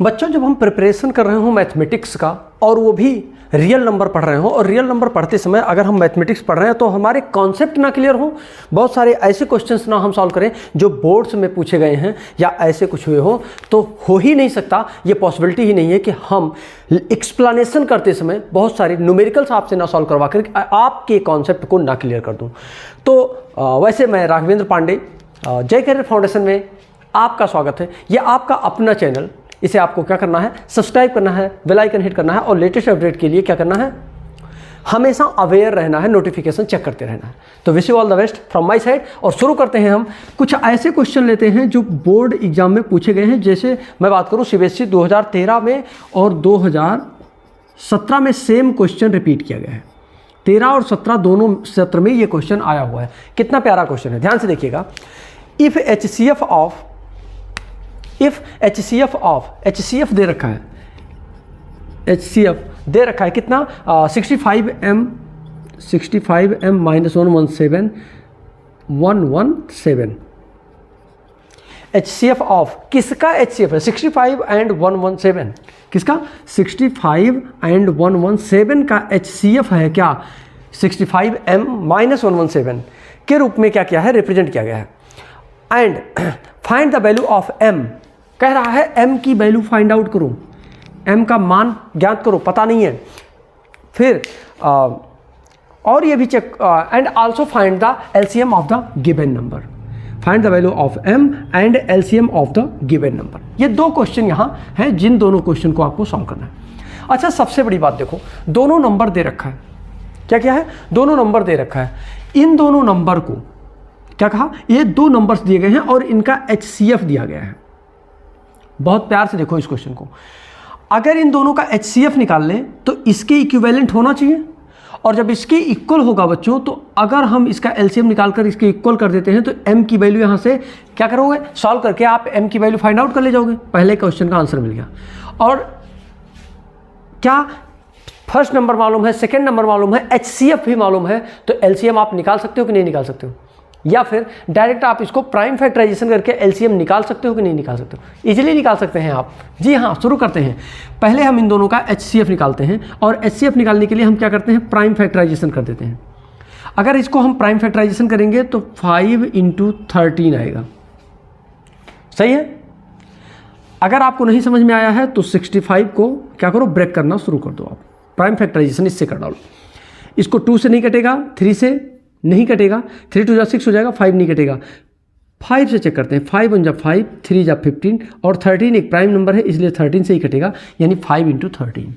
बच्चों जब हम प्रिपरेशन कर रहे हो मैथमेटिक्स का और वो भी रियल नंबर पढ़ रहे हो और रियल नंबर पढ़ते समय अगर हम मैथमेटिक्स पढ़ रहे हैं तो हमारे कॉन्सेप्ट ना क्लियर हो, बहुत सारे ऐसे क्वेश्चंस ना हम सॉल्व करें जो बोर्ड्स में पूछे गए हैं या ऐसे कुछ हुए हो, तो हो ही नहीं सकता, ये पॉसिबिलिटी ही नहीं है कि हम एक्सप्लेनेशन करते समय बहुत सारे न्यूमेरिकल्स आपसे ना सॉल्व करवा कर आपके कॉन्सेप्ट को ना क्लियर कर दूँ। तो वैसे मैं राघवेंद्र पांडे जय करियर फाउंडेशन में आपका स्वागत है। ये आपका अपना चैनल, इसे आपको क्या करना है, सब्सक्राइब करना है, बेल आइकन हिट करना है और लेटेस्ट अपडेट के लिए क्या करना है, हमेशा अवेयर रहना है, नोटिफिकेशन चेक करते रहना है। तो wish you all the best from my side. और शुरू करते हैं, हम कुछ ऐसे क्वेश्चन लेते हैं जो बोर्ड एग्जाम में पूछे गए हैं। जैसे मैं बात करूं सीबीएसई 2013 में और 2017 में सेम क्वेश्चन रिपीट किया गया है। 13 और 17 दोनों सत्र में ये क्वेश्चन आया हुआ है। कितना प्यारा क्वेश्चन है, ध्यान से देखिएगा। इफ HCF दे रखा है, HCF दे रखा है कितना, 65m -117 HCF ऑफ किसका HCF है, 65 and 117 किसका, 65 and 117 का HCF है क्या, 65m -117 के रूप में क्या किया है, रिप्रेजेंट किया गया है। And find the value of m, कह रहा है m की वैल्यू फाइंड आउट करो, m का मान ज्ञात करो, पता नहीं है। फिर और ये भी check, and also find the LCM of the given number, find the value of m and LCM of the given number. ये दो क्वेश्चन यहाँ हैं जिन दोनों क्वेश्चन को आपको सॉल्व करना है। अच्छा, सबसे बड़ी बात देखो, दोनों नंबर दे रखा है, क्या क्या है, दोनों नंबर दे रखा है। इन दोनों नंबर को क्या कहा, ये दो नंबर्स दिए गए हैं और इनका HCF दिया गया है। बहुत प्यार से देखो इस क्वेश्चन को। अगर इन दोनों का HCF निकाल लें तो इसके इक्विवेलेंट होना चाहिए, और जब इसके इक्वल होगा बच्चों, तो अगर हम इसका LCM निकालकर इसके इक्वल कर देते हैं तो m की वैल्यू यहाँ से क्या करोगे, सॉल्व करके आप m की वैल्यू फाइंड आउट कर ले जाओगे। पहले क्वेश्चन का आंसर मिल गया। और क्या फर्स्ट नंबर मालूम है, सेकेंड नंबर मालूम है, HCF भी मालूम है, तो LCM आप निकाल सकते हो कि नहीं निकाल सकते हो, या फिर डायरेक्ट आप इसको प्राइम फैक्टराइजेशन करके LCM निकाल सकते हो कि नहीं निकाल सकते हो, इजीली निकाल सकते हैं आप। जी हाँ, शुरू करते हैं। पहले हम इन दोनों का HCF निकालते हैं, और HCF निकालने के लिए हम क्या करते हैं, प्राइम फैक्टराइजेशन कर देते हैं। अगर इसको हम प्राइम फैक्टराइजेशन करेंगे तो 5 × 13 आएगा, सही है। अगर आपको नहीं समझ में आया है तो 65 को क्या करो, ब्रेक करना शुरू कर दो, आप प्राइम फैक्टराइजेशन इससे कर डालो। इसको 2 से नहीं कटेगा, 3 से नहीं कटेगा, 3 2 6 हो जाएगा, 5 नहीं कटेगा। 5 से चेक करते हैं, 5 1 5, 3 15, और 13 एक प्राइम नंबर है इसलिए 13 से ही कटेगा, यानी 5 × 13।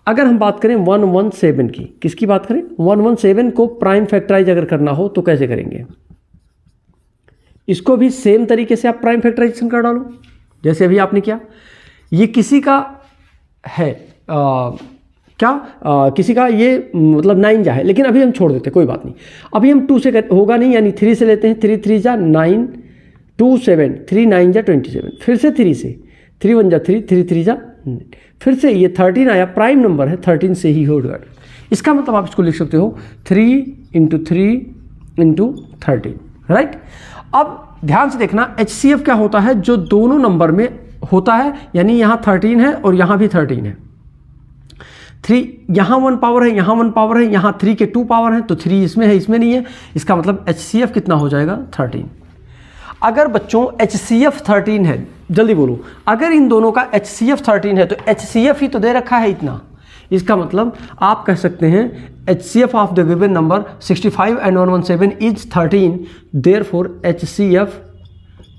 अगर हम बात करें 117 की, किसकी बात करें, 117 को प्राइम फैक्टराइज अगर करना हो तो कैसे करेंगे, इसको भी सेम तरीके से आप प्राइम फैक्टराइजेशन कर डालो जैसे अभी आपने किया। ये किसी का है किसी का ये मतलब 9 जा है, लेकिन अभी हम छोड़ देते हैं, कोई बात नहीं। अभी हम 2 से होगा नहीं, यानी 3 से लेते हैं। 3 3 जा 9, 2 7, 3 9 जा 27, फिर से 3 से, 3 1 जा 3, 3 3 जा, फिर से ये 13 आया, प्राइम नंबर है, 13 से ही होगा। इसका मतलब आप इसको लिख सकते हो 3 × 3 × 13, राइट। अब ध्यान से देखना, HCF क्या होता है, जो दोनों नंबर में होता है, यानी यहाँ 13 है और यहाँ भी 13 है। 3 यहाँ 1 पावर है, यहाँ 1 पावर है, यहाँ 3 के 2 पावर है, तो 3 इसमें है, इसमें नहीं है। इसका मतलब HCF कितना हो जाएगा, 13। अगर बच्चों HCF 13 है, जल्दी बोलो, अगर इन दोनों का HCF 13 है तो HCF ही तो दे रखा है इतना। इसका मतलब आप कह सकते हैं HCF of the given number 65 and 117 is 13, therefore HCF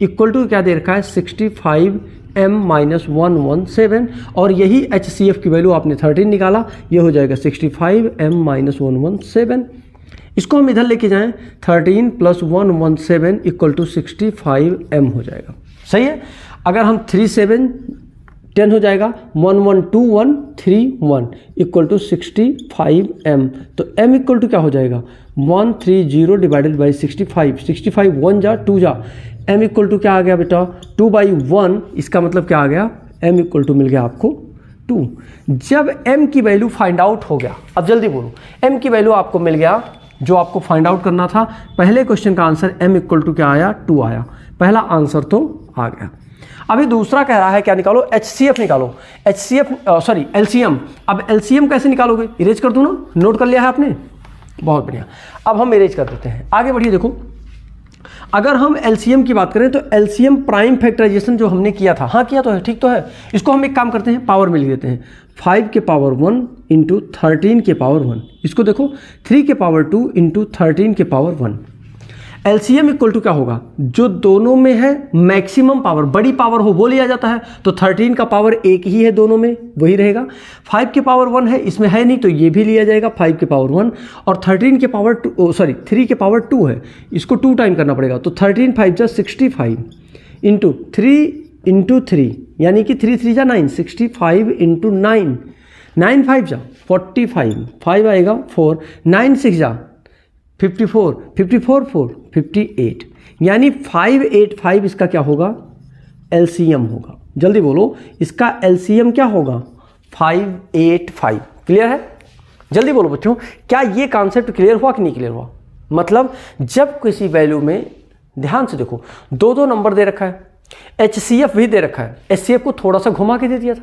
equal to क्या दे रखा है, 65m -117, और यही HCF की वैल्यू आपने 13 निकाला, ये हो जाएगा 65m -117। इसको हम इधर लेके जाएं, 13 + 117 = 65m हो जाएगा, सही है। अगर हम 3 7 10 हो जाएगा, 1 1 2 1 3 1 = 65m, तो m इक्वल टू क्या हो जाएगा, 130 डिवाइडेड बाई 65, 65 1 जा 2 जा, m इक्वल टू क्या आ गया बेटा, 2/1। इसका मतलब क्या आ गया, m इक्वल टू मिल गया आपको 2। जब m की वैल्यू फाइंड आउट हो गया, अब जल्दी बोलो, m की वैल्यू आपको मिल गया जो आपको फाइंड आउट करना था। पहले क्वेश्चन का आंसर m इक्वल टू क्या आया, 2 आया, पहला आंसर तो आ गया। अभी दूसरा कह रहा है क्या निकालो, HCF निकालो, LCM। अब LCM कैसे निकालोगे, इरेज कर दूं ना, नोट कर लिया है आपने, बहुत बढ़िया। अब हम इरेज कर देते हैं, आगे बढ़िए। देखो अगर हम LCM की बात करें तो LCM प्राइम फैक्टराइजेशन जो हमने किया था, हाँ किया तो है, ठीक तो है। इसको हम एक काम करते हैं, पावर में लिख देते हैं, 5 के पावर 1 इंटू 13 के पावर 1। इसको देखो 3 के पावर 2 इंटू 13 के पावर 1। LCM इक्वल टू क्या होगा, जो दोनों में है मैक्सिमम पावर, बड़ी पावर हो वो लिया जाता है, तो 13 का पावर एक ही है दोनों में, वही रहेगा। 5 के पावर 1 है, इसमें है नहीं, तो ये भी लिया जाएगा 5 के पावर 1। और 13 के पावर 2, 3 के पावर 2 है, इसको 2 टाइम करना पड़ेगा, तो 13 5 जा 65 इंटू 3 इंटू 3, यानी कि 3 3 जा 9, 65 इंटू 9, 9 5 जा 45, 5 आएगा 4, 9 6 जा 54, 54 4 58, यानी 585 इसका क्या होगा, LCM होगा। जल्दी बोलो, इसका LCM क्या होगा, 585। क्लियर है, जल्दी बोलो बच्चों, क्या ये कॉन्सेप्ट क्लियर हुआ कि नहीं क्लियर हुआ। मतलब जब किसी वैल्यू में, ध्यान से देखो, दो नंबर दे रखा है, HCF भी दे रखा है, HCF को थोड़ा सा घुमा के दे दिया था,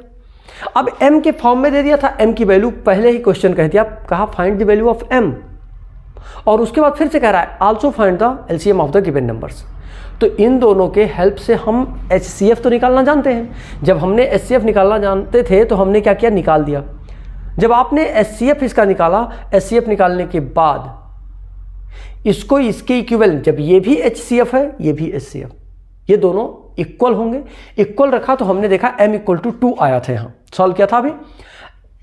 अब M के फॉर्म में दे दिया था, M की वैल्यू पहले ही क्वेश्चन कह दिया, कहा find the value of M, और उसके बाद फिर से कह रहा है also find the LCM of the given numbers. तो इन दोनों के हेल्प से हम HCF तो निकालना जानते हैं। जब हमने HCF निकालना जानते थे तो हमने क्या किया, निकाल दिया। जब आपने HCF इसका निकाला, HCF निकालने के बाद इसको इसके इक्विवेलेंट, जब ये भी HCF है ये भी HCF, ये दोनों इक्वल होंगे, इक्वल रखा तो हमने देखा M इक्वल टू 2 आया था, यहाँ सॉल्व किया था अभी।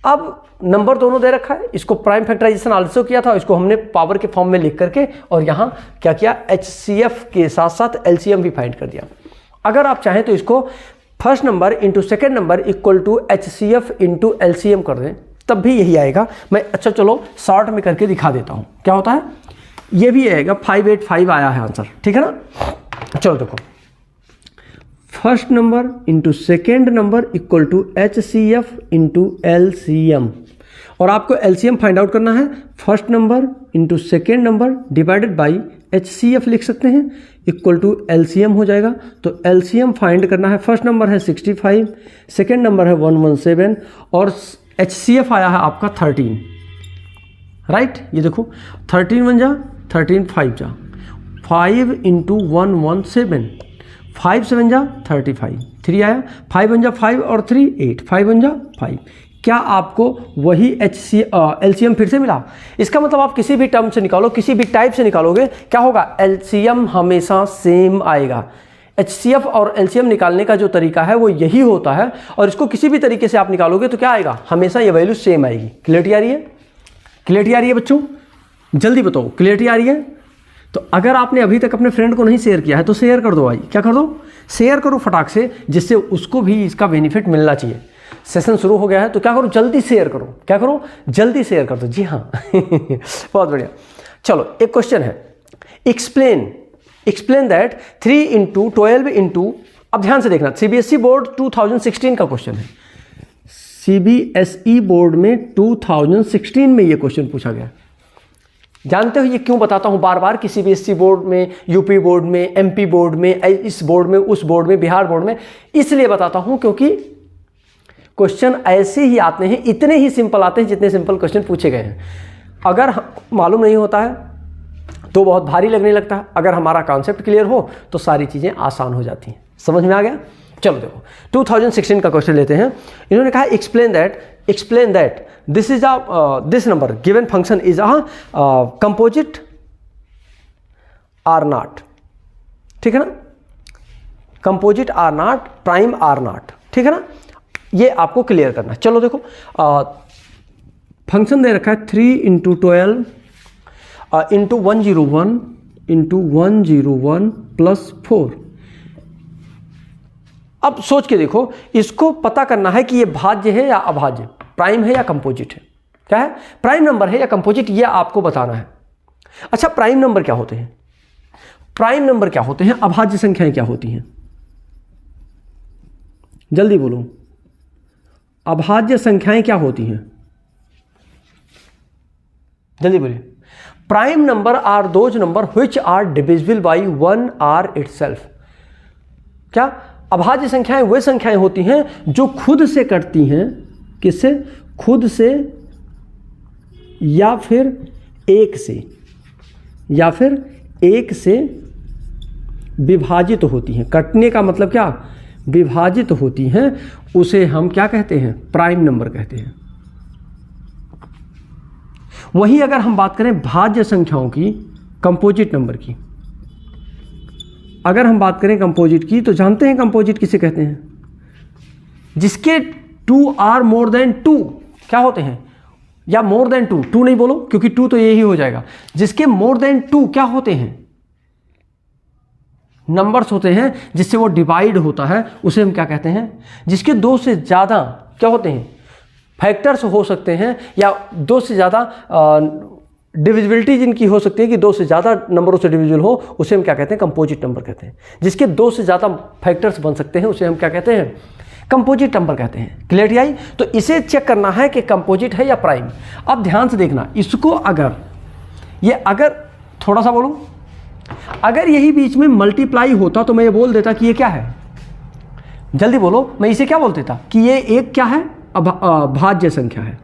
अब नंबर दोनों दे रखा है, इसको प्राइम फैक्टराइजेशन आल्सो किया था, इसको हमने पावर के फॉर्म में लिख करके और यहाँ क्या किया, HCF के साथ साथ LCM भी फाइंड कर दिया। अगर आप चाहें तो इसको first number into second number equal to HCF into LCM कर दें, तब भी यही आएगा। मैं अच्छा चलो शॉर्ट में करके दिखा देता हूँ क्या होता है, ये भी आएगा 585 आया है आंसर, ठीक है ना। चलो देखो, first number into second number equal to HCF into LCM, और आपको LCM फाइंड आउट करना है, first number into second number divided by HCF लिख सकते हैं, इक्वल टू LCM हो जाएगा। तो LCM फाइंड करना है, फर्स्ट नंबर है 65, सेकेंड नंबर है 117 और HCF आया है आपका 13, राइट। ये देखो 13 1 जा 13 5 जा 5 इंटू 117, 5 7 जा 35, 3 आया, 5 1 जा 5 और 3 8, 5 1 जा 5। क्या आपको वही LCM फिर से मिला। इसका मतलब आप किसी भी टर्म से निकालो, किसी भी टाइप से निकालोगे, क्या होगा, LCM हमेशा सेम आएगा। HCF और LCM निकालने का जो तरीका है वो यही होता है, और इसको किसी भी तरीके से आप निकालोगे तो क्या आएगा, हमेशा ये वैल्यू सेम आएगी। क्लियरिटी आ रही है, क्लियरिटी आ रही है बच्चों, जल्दी बताओ क्लियरिटी आ रही है। तो अगर आपने अभी तक अपने फ्रेंड को नहीं शेयर किया है तो शेयर कर दो भाई, क्या कर दो, शेयर करो फटाक से, जिससे उसको भी इसका बेनिफिट मिलना चाहिए। सेशन शुरू हो गया है तो क्या करो, जल्दी शेयर करो, क्या करो, जल्दी शेयर कर दो। जी हाँ बहुत बढ़िया। चलो एक क्वेश्चन है, एक्सप्लेन दैट 3 इंटू 12 इंटू, अब ध्यान से देखना, CBSE बोर्ड 2016 का क्वेश्चन है। CBSE बोर्ड में 2016 में ये क्वेश्चन पूछा गया। जानते हो ये क्यों बताता हूं बार बार कि CBSE बोर्ड में, यूपी बोर्ड में, MP बोर्ड में, इस बोर्ड में, उस बोर्ड में, बिहार बोर्ड में, इसलिए बताता हूं क्योंकि क्वेश्चन ऐसे ही आते हैं, इतने ही सिंपल आते हैं जितने सिंपल क्वेश्चन पूछे गए हैं। अगर मालूम नहीं होता है तो बहुत भारी लगने लगता है, अगर हमारा कॉन्सेप्ट क्लियर हो तो सारी चीज़ें आसान हो जाती हैं। समझ में आ गया। चलो देखो 2016 का क्वेश्चन लेते हैं। इन्होंने कहा explain that this is this number given function is composite or not, ठीक है ना, composite or not, prime or not, ठीक है ना, ये आपको क्लियर करना है। चलो देखो फंक्शन दे रखा है 3 इंटू 12 इंटू 101 इंटू 101 प्लस 4। अब सोच के देखो, इसको पता करना है कि ये भाज्य है या अभाज्य, प्राइम है या कंपोजिट है, क्या है, प्राइम नंबर है या कंपोजिट, ये आपको बताना है। अच्छा प्राइम नंबर क्या होते हैं, प्राइम नंबर क्या होते हैं, अभाज्य संख्याएं क्या होती हैं, जल्दी बोलो, अभाज्य संख्याएं क्या होती हैं, जल्दी बोलिए। Prime number are those number which are divisible by 1 or itself. क्या अभाज्य संख्याएं वे संख्याएं होती हैं जो खुद से कटती हैं, किससे? खुद से या फिर एक से, या फिर एक से विभाजित होती हैं। कटने का मतलब क्या? विभाजित होती हैं, उसे हम क्या कहते हैं? प्राइम नंबर कहते हैं। वहीं अगर हम बात करें भाज्य संख्याओं की, कंपोजिट नंबर की, अगर हम बात करें कंपोजिट की, तो जानते हैं कंपोजिट किसे कहते हैं? जिसके 2 आर मोर देन 2 क्या होते हैं? या मोर देन 2 नहीं बोलो क्योंकि 2 तो यही हो जाएगा। जिसके मोर देन 2 क्या होते हैं? नंबर्स होते हैं जिससे वो डिवाइड होता है, उसे हम क्या कहते हैं? जिसके 2 से ज़्यादा क्या होते हैं? फैक्टर्स हो सकते हैं, या 2 से ज़्यादा डिविजिबिलिटी जिनकी हो सकती है कि 2 से ज़्यादा नंबरों से डिविजिबल हो, उसे हम क्या कहते हैं? कंपोजिट नंबर कहते हैं। जिसके 2 से ज़्यादा फैक्टर्स बन सकते हैं, उसे हम क्या कहते हैं? कंपोजिट नंबर कहते हैं। क्लियरिटी आई? तो इसे चेक करना है कि कंपोजिट है या प्राइम। अब ध्यान से देखना, इसको अगर थोड़ा सा बोलूं, अगर यही बीच में मल्टीप्लाई होता तो मैं ये बोल देता कि ये क्या है? जल्दी बोलो, मैं इसे क्या बोल देता? कि ये एक क्या है? भाज्य संख्या है।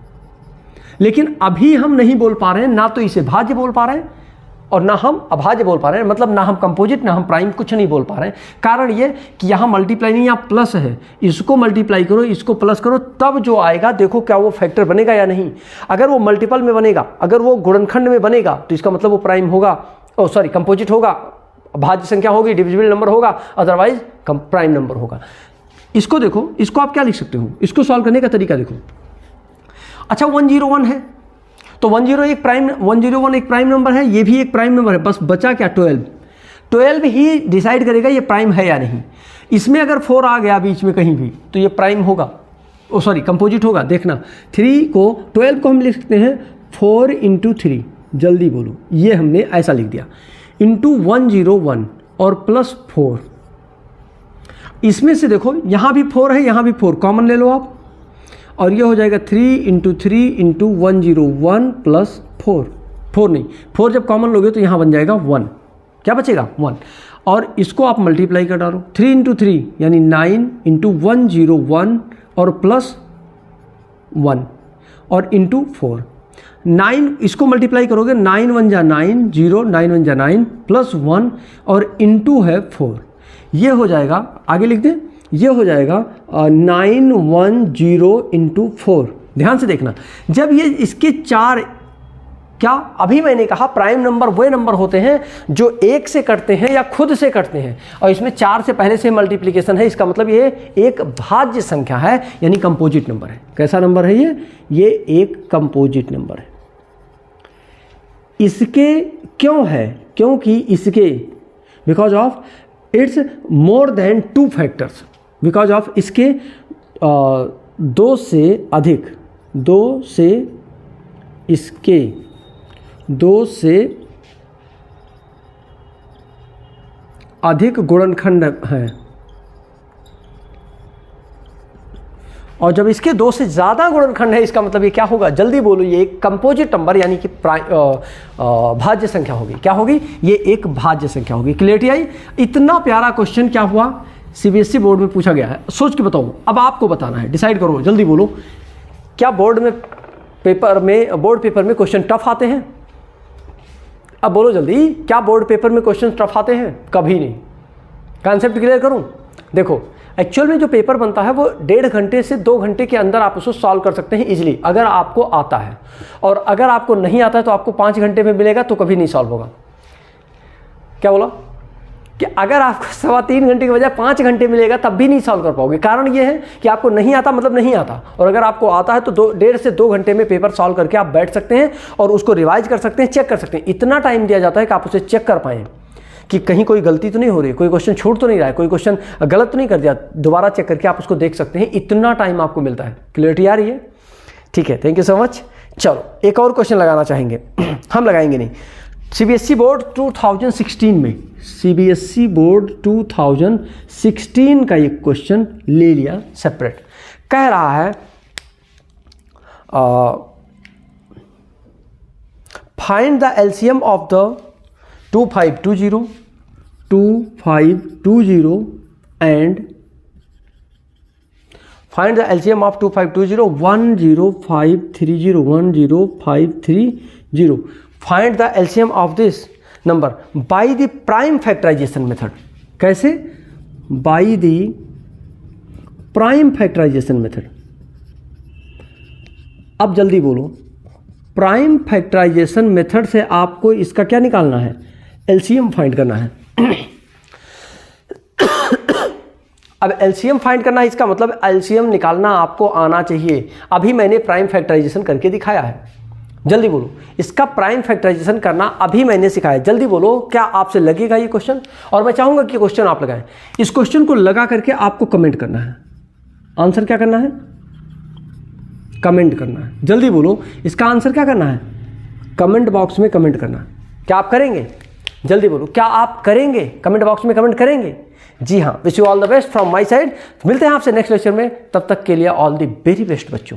लेकिन अभी हम नहीं बोल पा रहे हैं, ना तो इसे भाज्य बोल पा रहे हैं और ना हम अभाज्य बोल पा रहे हैं, मतलब ना हम कंपोजिट ना हम प्राइम, कुछ नहीं बोल पा रहे हैं। कारण ये कि यहाँ मल्टीप्लाई नहीं, यहाँ प्लस है। इसको मल्टीप्लाई करो, इसको प्लस करो, तब जो आएगा देखो क्या वो फैक्टर बनेगा या नहीं। अगर वो मल्टीपल में बनेगा, अगर वो गुणनखंड में बनेगा, तो इसका मतलब वो प्राइम होगा, कंपोजिट होगा, भाज्य संख्या होगी, डिविजिबल नंबर होगा, अदरवाइज प्राइम नंबर होगा। इसको देखो, इसको आप क्या लिख सकते हो? इसको सॉल्व करने का तरीका देखो। अच्छा 101 है तो 101 एक प्राइम नंबर है, ये भी एक प्राइम नंबर है, बस बचा क्या? 12 ही डिसाइड करेगा ये प्राइम है या नहीं। इसमें अगर 4 आ गया बीच में कहीं भी तो ये प्राइम होगा, कंपोजिट होगा। देखना 12 को हम लिख सकते हैं 4 × 3, जल्दी बोलो, ये हमने ऐसा लिख दिया, इंटू 101 और प्लस 4। इसमें से देखो यहाँ भी 4 है, यहाँ भी 4, कॉमन ले लो आप, और ये हो जाएगा 3 × 3 × 101 प्लस 4 नहीं, 4 जब कॉमन लोगे तो यहाँ बन जाएगा 1, क्या बचेगा? 1। और इसको आप मल्टीप्लाई कर डालो, 3 × 3 यानी 9 × 101 और प्लस 1 और इंटू 4। 9 इसको मल्टीप्लाई करोगे, 9 × 1 = 9, 0 9 × 1 = 9 प्लस 1 और इंटू है 4। ये हो जाएगा, आगे लिख दें, ये हो जाएगा 910 × 4। ध्यान से देखना, जब ये इसके 4 क्या, अभी मैंने कहा प्राइम नंबर वे नंबर होते हैं जो 1 से कटते हैं या खुद से कटते हैं, और इसमें 4 से पहले से मल्टीप्लिकेशन है, इसका मतलब ये एक भाज्य संख्या है, यानी कंपोजिट नंबर है। कैसा नंबर है ये एक कंपोजिट नंबर है। इसके क्यों है? क्योंकि इसके because of it's more than 2 factors, because of इसके 2 से अधिक, 2 से इसके 2 से अधिक गुणनखंड हैं, और जब इसके 2 से ज़्यादा गुणनखंड है, इसका मतलब ये क्या होगा? जल्दी बोलो, ये एक कंपोजिट नंबर यानी कि भाज्य संख्या होगी। क्या होगी? ये एक भाज्य संख्या होगी। क्लियरिटी आई? इतना प्यारा क्वेश्चन क्या हुआ, सीबीएसई बोर्ड में पूछा गया है। सोच के बताओ, अब आपको बताना है, डिसाइड करो, जल्दी बोलो। क्या बोर्ड पेपर में क्वेश्चन टफ आते हैं? अब बोलो जल्दी, क्या बोर्ड पेपर में क्वेश्चन टफ आते हैं? कभी नहीं। कॉन्सेप्ट क्लियर करूं? देखो, एक्चुअल में जो पेपर बनता है वो 1.5 घंटे से 2 घंटे के अंदर आप उसको सॉल्व कर सकते हैं इजीली, अगर आपको आता है। और अगर आपको नहीं आता है तो आपको 5 घंटे में मिलेगा तो कभी नहीं सॉल्व होगा। क्या बोला? कि अगर आपको 3.25 घंटे की बजाय 5 घंटे मिलेगा तब भी नहीं सॉल्व कर पाओगे। कारण ये है कि आपको नहीं आता मतलब नहीं आता, और अगर आपको आता है तो 1.5 से 2 घंटे में पेपर सॉल्व करके आप बैठ सकते हैं और उसको रिवाइज कर सकते हैं, चेक कर सकते हैं। इतना टाइम दिया जाता है कि आप उसे चेक कर पाएँ कि कहीं कोई गलती तो नहीं हो रही, कोई क्वेश्चन छूट तो नहीं रहा है, कोई क्वेश्चन गलत तो नहीं कर दिया, दोबारा चेक करके आप उसको देख सकते हैं। इतना टाइम आपको मिलता है। क्लियरिटी आ रही है? ठीक है, थैंक यू सो मच। चलो एक और क्वेश्चन लगाना चाहेंगे, हम लगाएंगे नहीं। सीबीएसई बोर्ड 2016 में, सीबीएसई बोर्ड 2016 का एक क्वेश्चन ले लिया सेपरेट। कह रहा है find the LCM of the 2520 and find the LCM of 2520 10530 10530। Find the LCM of this number by the prime factorization method. कैसे? By the prime factorization method. अब जल्दी बोलो, प्राइम फैक्टराइजेशन मेथड से आपको इसका क्या निकालना है? एलसीएम फाइंड करना है। अब एलसीएम फाइंड करना है, इसका मतलब एलसीएम निकालना आपको आना चाहिए। अभी मैंने प्राइम फैक्टराइजेशन करके दिखाया है। जल्दी बोलो, इसका प्राइम फैक्टराइजेशन करना अभी मैंने सिखाया। जल्दी बोलो, क्या आपसे लगेगा ये क्वेश्चन? और मैं चाहूंगा कि क्वेश्चन आप लगाएं। इस क्वेश्चन को लगा करके आपको कमेंट करना है। आंसर क्या करना है? कमेंट करना है। जल्दी बोलो, इसका आंसर क्या करना है? कमेंट बॉक्स में कमेंट करना। क्या आप करेंगे? जल्दी बोलो, क्या आप करेंगे? कमेंट बॉक्स में कमेंट करेंगे? जी हाँ। Wish you all the best from my side. मिलते हैं आपसे नेक्स्ट लेक्चर में, तब तक के लिए ऑल द वेरी बेस्ट बच्चों।